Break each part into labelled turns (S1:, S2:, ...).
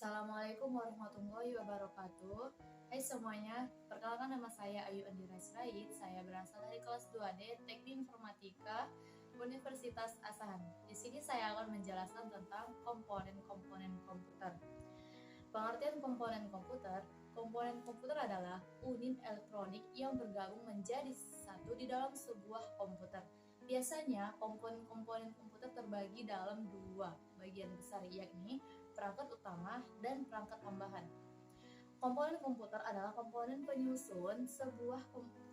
S1: Assalamualaikum warahmatullahi wabarakatuh. Hai semuanya, perkenalkan nama saya Ayu Andira Sirait. Saya berasal dari kelas 2D Teknik Informatika Universitas Asahan. Di sini saya akan menjelaskan tentang komponen-komponen komputer. Pengertian komponen komputer adalah unit elektronik yang bergabung menjadi satu di dalam sebuah komputer. Biasanya komponen-komponen komputer terbagi dalam dua bagian besar, yakni perangkat utama dan perangkat tambahan. Komponen komputer adalah komponen penyusun sebuah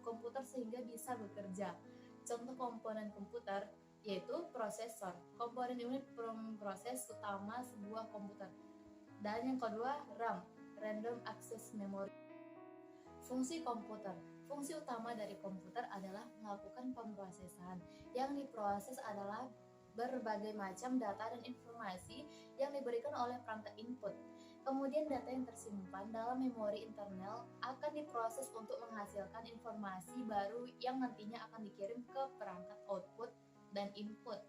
S1: komputer sehingga bisa bekerja. Contoh komponen komputer yaitu prosesor, komponen unit proses utama sebuah komputer. Dan yang kedua, RAM, Random Access Memory. Fungsi komputer. Fungsi utama dari komputer adalah melakukan pemrosesan. Yang diproses adalah berbagai macam data dan informasi yang diberikan oleh perangkat input. Kemudian data yang tersimpan dalam memori internal akan diproses untuk menghasilkan informasi baru yang nantinya akan dikirim ke perangkat output dan input.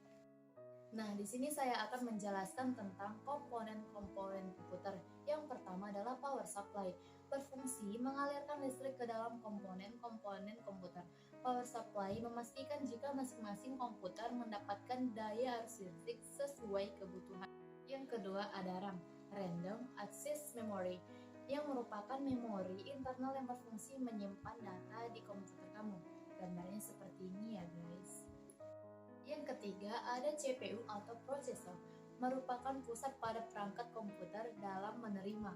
S1: Nah, di sini saya akan menjelaskan tentang komponen-komponen komputer. Yang pertama adalah power supply, berfungsi mengalirkan listrik ke dalam komponen-komponen komputer. Power supply memastikan jika masing-masing komputer mendapatkan daya arus listrik sesuai kebutuhan. Yang kedua ada RAM, Random Access Memory, yang merupakan memori internal yang berfungsi menyimpan data di komputer kamu. Gambarnya seperti ini ya guys. Yang ketiga ada CPU atau prosesor, merupakan pusat pada perangkat komputer dalam menerima,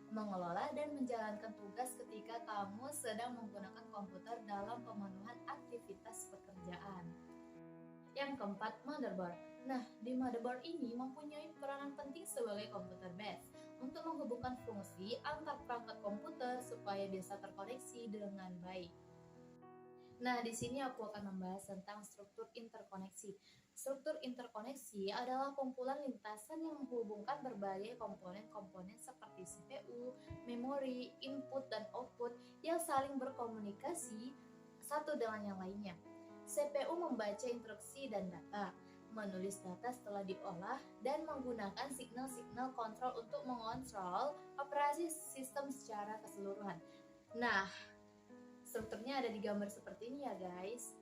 S1: mengelola dan menjalankan tugas ketika kamu sedang menggunakan komputer dalam pemenuhan aktivitas pekerjaan. Yang keempat, motherboard. Nah, di motherboard ini mempunyai peranan penting sebagai komputer base untuk menghubungkan fungsi antar perangkat komputer supaya bisa terkoneksi dengan baik. Nah, di sini aku akan membahas tentang struktur interkoneksi. Struktur interkoneksi adalah kumpulan lintasan yang menghubungkan berbagai komponen-komponen seperti CPU, memori, input, dan output yang saling berkomunikasi satu dengan yang lainnya. CPU membaca instruksi dan data, menulis data setelah diolah, dan menggunakan signal-signal kontrol untuk mengontrol operasi sistem secara keseluruhan. Nah, strukturnya ada di gambar seperti ini ya guys.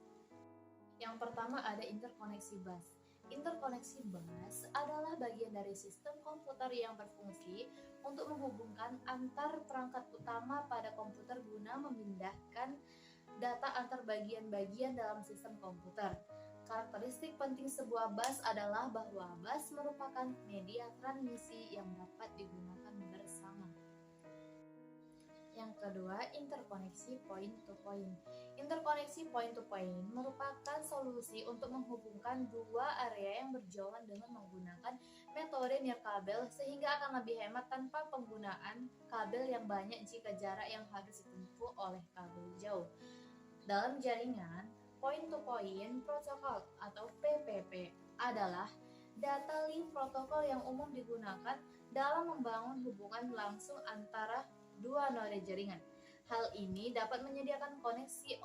S1: Yang pertama ada interkoneksi bus. Interkoneksi bus adalah bagian dari sistem komputer yang berfungsi untuk menghubungkan antar perangkat utama pada komputer guna memindahkan data antar bagian-bagian dalam sistem komputer. Karakteristik penting sebuah bus adalah bahwa bus merupakan media transmisi yang dapat digunakan bersama. Yang kedua, interkoneksi point-to-point. Interkoneksi point-to-point merupakan solusi untuk menghubungkan dua area yang berjauhan dengan menggunakan metode nirkabel sehingga akan lebih hemat tanpa penggunaan kabel yang banyak jika jarak yang harus ditempuh oleh kabel jauh. Dalam jaringan, point-to-point protocol atau PPP adalah data link protokol yang umum digunakan dalam membangun hubungan langsung antara dua node jaringan. Hal ini dapat menyediakan koneksi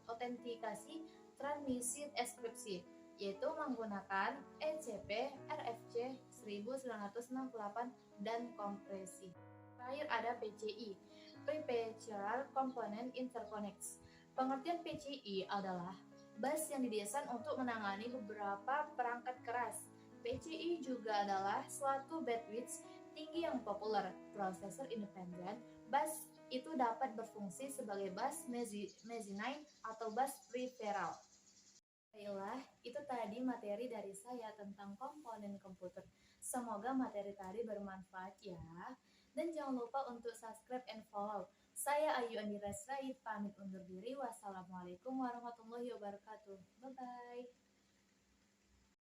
S1: autentikasi transmisi enkripsi, yaitu menggunakan ECP, RFC 1968, dan kompresi. Terakhir ada PCI, Perpetual Component Interconnects. Pengertian PCI adalah bus yang didesain untuk menangani beberapa perangkat keras. PCI juga adalah suatu bandwidth tinggi yang populer, prosesor independen. Bus itu dapat berfungsi sebagai bus mezzanine atau bus peripheral. Baiklah, itu tadi materi dari saya tentang komponen komputer. Semoga materi tadi bermanfaat ya. Dan jangan lupa untuk subscribe and follow. Saya Ayu Andira Sirait, pamit undur diri. Wassalamualaikum warahmatullahi wabarakatuh. Bye-bye.